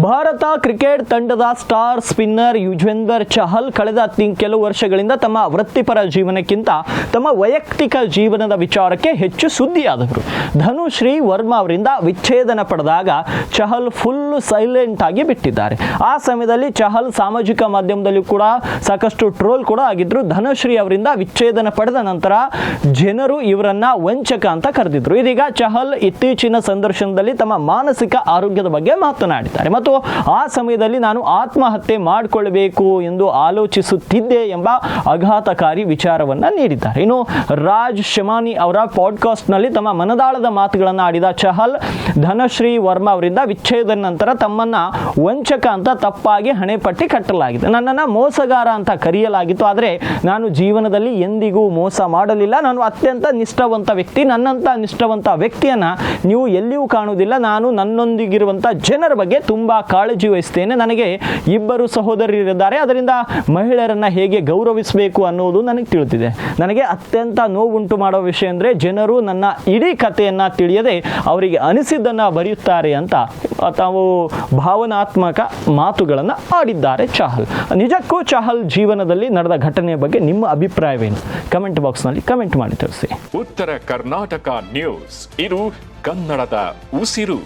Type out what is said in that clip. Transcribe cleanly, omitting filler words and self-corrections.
Bharat cricket ತಂಡದ star spinner ಯುಜ್ವೇಂದರ್ Chahal ಕಳೆದ ಕೆಲವು ವರ್ಷಗಳಿಂದ ತಮ್ಮ ವೃತ್ತಿಪರ ಜೀವನಕ್ಕಿಂತ ತಮ್ಮ ವೈಯಕ್ತಿಕ ಜೀವನದ ವಿಚಾರಕ್ಕೆ ಹೆಚ್ಚು ಸುದ್ದಿಯಾದವರು. ಧನುಶ್ರೀ ವರ್ಮಾ ಅವರಿಂದ ವಿಚ್ಛೇದನ ಪಡೆದಾಗ ಚಹಲ್ ಫುಲ್ ಸೈಲೆಂಟ್ ಆಗಿ ಬಿಟ್ಟಿದ್ದಾರೆ. ಆ ಸಮಯದಲ್ಲಿ ಚಹಲ್ ಸಾಮಾಜಿಕ ಮಾಧ್ಯಮದಲ್ಲಿ ಕೂಡ ಸಾಕಷ್ಟು ಟ್ರೋಲ್ ಕೂಡ ಆಗಿದ್ರು. ಧನುಶ್ರೀ ಅವರಿಂದ ವಿಚ್ಛೇದನ ಪಡೆದ ನಂತರ ಜನರು ಇವರನ್ನ ವಂಚಕ ಅಂತ ಕರೆದಿದ್ರು. ಇದೀಗ ಚಹಲ್ ಇತ್ತೀಚಿನ ಸಂದರ್ಶನದಲ್ಲಿ ತಮ್ಮ ಮಾನಸಿಕ ಆರೋಗ್ಯದ ಬಗ್ಗೆ ಮಾತನಾಡಿದ್ದಾರೆ ಮತ್ತು ಆ ಸಮಯದಲ್ಲಿ ನಾನು ಆತ್ಮಹತ್ಯೆ ಮಾಡಿಕೊಳ್ಳಬೇಕು ಎಂದು ಆಲೋಚಿಸುತ್ತಿದ್ದೆ ಎಂಬ ಆಘಾತಕಾರಿ ವಿಚಾರವನ್ನ ನೀಡಿದ್ದಾರೆ. ಇನ್ನು ರಾಜ್ ಶಮಾನಿ ಅವರ ಪಾಡ್ಕಾಸ್ಟ್ ನಲ್ಲಿ ತಮ್ಮ ಮನದಾಳದ ಮಾತುಗಳನ್ನು ಆಡಿದ ಚಹಲ್, ಧನಶ್ರೀ ವರ್ಮಾ ಅವರಿಂದ ವಿಚ್ಛೇದನ ನಂತರ ತಮ್ಮನ್ನ ವಂಚಕ ಅಂತ ತಪ್ಪಾಗಿ ಹಣೆಪಟ್ಟಿ ಕಟ್ಟಲಾಗಿದೆ. ನನ್ನನ್ನು ಮೋಸಗಾರ ಅಂತ ಕರೆಯಲಾಗಿತ್ತು. ಆದರೆ ನಾನು ಜೀವನದಲ್ಲಿ ಎಂದಿಗೂ ಮೋಸ ಮಾಡಲಿಲ್ಲ. ನಾನು ಅತ್ಯಂತ ನಿಷ್ಠಾವಂತ ವ್ಯಕ್ತಿ. ನನ್ನಂತ ನಿಷ್ಠಾವಂತ ವ್ಯಕ್ತಿಯನ್ನ ನೀವು ಎಲ್ಲಿಯೂ ಕಾಣುವುದಿಲ್ಲ. ನಾನು ನನ್ನೊಂದಿಗಿರುವಂಥ ಜನರ ಬಗ್ಗೆ ತುಂಬಾ ಕಾಳಜಿ ವಹಿಸ್ತೇನೆ. ನನಗೆ ಇಬ್ಬರು ಸಹೋದರರಿದ್ದಾರೆ. ಅದರಿಂದ ಮಹಿಳೆಯರನ್ನ ಹೇಗೆ ಗೌರವಿಸಬೇಕು ಅನ್ನೋದು ನನಗೆ ತಿಳಿದಿದೆ. ನನಗೆ ಅತ್ಯಂತ ನೋವುಂಟು ಮಾಡೋ ವಿಷಯ ಅಂದರೆ ಜನರು ನನ್ನ ಇಡೀ ಕಥೆಯನ್ನ ತಿಳಿಯದೆ ಅವರಿಗೆ ಅನಿಸಿದ್ದನ್ನು ಬರೆಯುತ್ತಾರೆ ಅಂತ ತಾವು ಭಾವನಾತ್ಮಕ ಮಾತುಗಳನ್ನು ಆಡಿದ್ದಾರೆ ಚಹಲ್. ನಿಜಕ್ಕೂ ಚಹಲ್ ಜೀವನದಲ್ಲಿ ನಡೆದ ಘಟನೆಯ ಬಗ್ಗೆ ನಿಮ್ಮ ಅಭಿಪ್ರಾಯವೇನು? ಕಮೆಂಟ್ ಬಾಕ್ಸ್ನಲ್ಲಿ ಕಮೆಂಟ್ ಮಾಡಿ ತಿಳಿಸಿ. ಉತ್ತರ ಕರ್ನಾಟಕ ನ್ಯೂಸ್, ಇದು ಕನ್ನಡದ ಉಸಿರು.